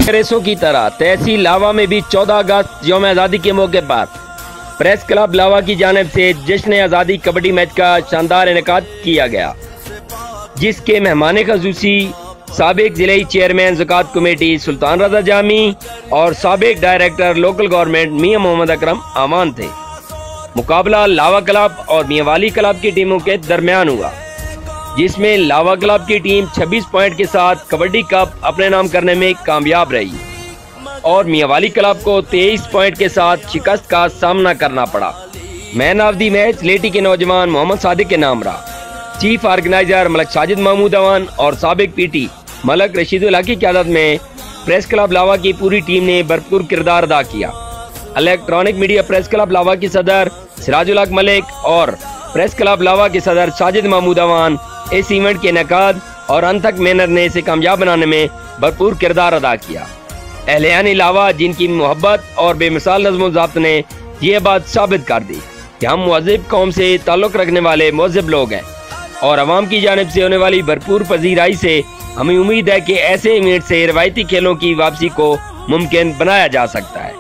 रेसों की तरह तहसील लावा में भी 14 अगस्त यौम आज़ादी के मौके पर प्रेस क्लब लावा की जानिब से जश्न आज़ादी कबड्डी मैच का शानदार इनेकाद किया गया, जिसके मेहमान खसूसी साबिक जिले चेयरमैन ज़कात कमेटी सुल्तान रज़ा जामी और साबिक डायरेक्टर लोकल गवर्नमेंट मियां मोहम्मद अकरम आमान थे। मुकाबला लावा क्लब और मियांवाली क्लब की टीमों के दरमियान हुआ, जिसमें लावा क्लब की टीम 26 पॉइंट के साथ कबड्डी कप अपने नाम करने में कामयाब रही और मियांवाली क्लब को 23 पॉइंट के साथ शिकस्त का सामना करना पड़ा। मैन ऑफ द मैच लेटी के नौजवान मोहम्मद सादिक के नाम रहा। चीफ ऑर्गेनाइजर मलक साजिद महमूद अवान और साबिक पीटी मलक रशीदुल हक की क़यादत में प्रेस क्लब लावा की पूरी टीम ने भरपूर किरदार अदा किया। इलेक्ट्रॉनिक मीडिया प्रेस क्लब लावा की सदर सिराजुल हक मलिक और प्रेस क्लब लावा के सदर साजिद महमूद अवान इस इवेंट के इनेकाद और अंत तक मेहनत ने इसे कामयाब बनाने में भरपूर किरदार अदा किया। अहलियान लावा जिनकी मोहब्बत और बेमिसाल नज़्म ज़ब्त ने यह बात साबित कर दी कि हम मुहज़्ज़िब कौम से ताल्लुक़ रखने वाले मुहज़्ज़िब लोग हैं और अवाम की जानिब से होने वाली भरपूर पजीराई से हमें उम्मीद है कि ऐसे इवेंट से रवायती खेलों की वापसी को मुमकिन बनाया जा सकता है।